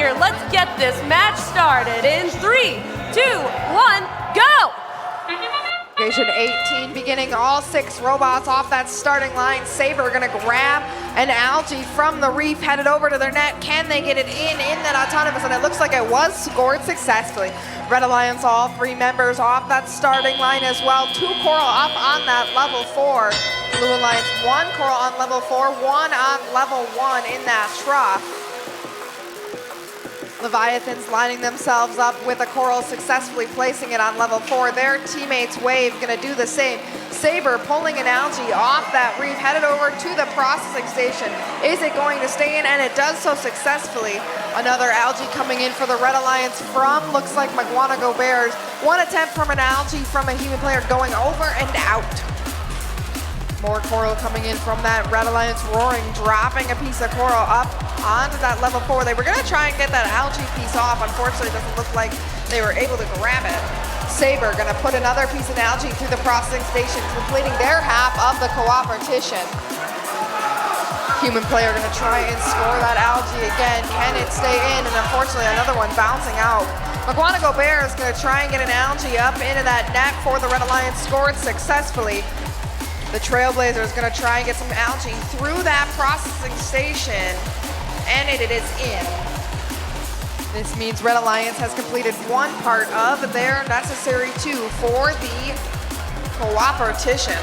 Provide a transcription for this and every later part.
here. Let's get this match started in 3, 2, 1, go! Qualification 18 beginning, all 6 robots off that starting line. Saber gonna grab an algae from the reef, headed over to their net. Can they get it in that autonomous? And it looks like it was scored successfully. Red Alliance, all 3 members off that starting line as well. 2 coral up on that level 4. Blue Alliance, 1 coral on level 4, 1 on level 1 in that trough. Leviathans lining themselves up with a coral, successfully placing it on level 4. Their teammates Wave gonna do the same. Saber pulling an algae off that reef, headed over to the processing station. Is it going to stay in? And it does so successfully. Another algae coming in for the Red Alliance from, looks like McGuanago Bears. 1 attempt from an algae from a human player going over and out. More coral coming in from that Red Alliance Roaring, dropping a piece of coral up onto that level 4. They were gonna try and get that algae piece off. Unfortunately, it doesn't look like they were able to grab it. Saber gonna put another piece of algae through the processing station, completing their half of the cooperation. Human player gonna try and score that algae again. Can it stay in? And unfortunately, another one bouncing out. McGuanago Bear is gonna try and get an algae up into that net for the Red Alliance, scored successfully. The Trailblazer is going to try and get some algae through that processing station, and it is in. This means Red Alliance has completed 1 part of their necessary 2 for the cooperation.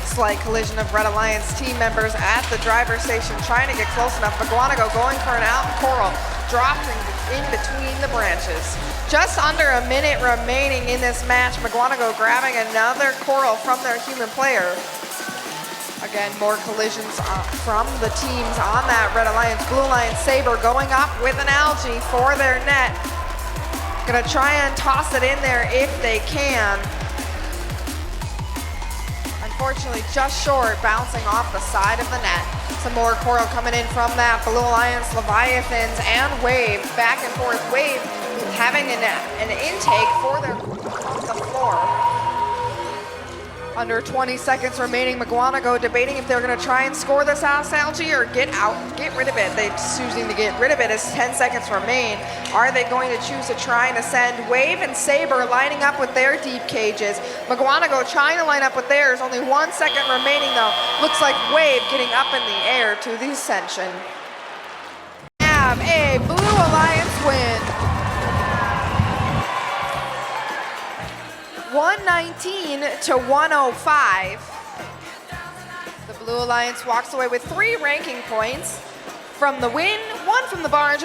Slight collision of Red Alliance team members at the driver's station, trying to get close enough. McGuanago going for an out coral, dropping in between the branches. Just under a minute remaining in this match. McGuanago grabbing another coral from their human player. Again, more collisions from the teams on that Red Alliance. Blue Alliance Saber going up with an algae for their net. Gonna try and toss it in there if they can. Unfortunately, just short, bouncing off the side of the net. Some more coral coming in from that Blue Alliance, Leviathans, and Wave. Back and forth. Wave having an intake for their on the floor. Under 20 seconds remaining. McGuanago debating if they're going to try and score this algae or get rid of it. They're choosing to get rid of it as 10 seconds remain. Are they going to choose to try and ascend? Wave and Saber lining up with their deep cages. McGuanago trying to line up with theirs. Only 1 second remaining though. Looks like Wave getting up in the air to the ascension. Have a Blue Alliance win. 119 to 105. The Blue Alliance walks away with 3 ranking points from the win, 1 from the barge.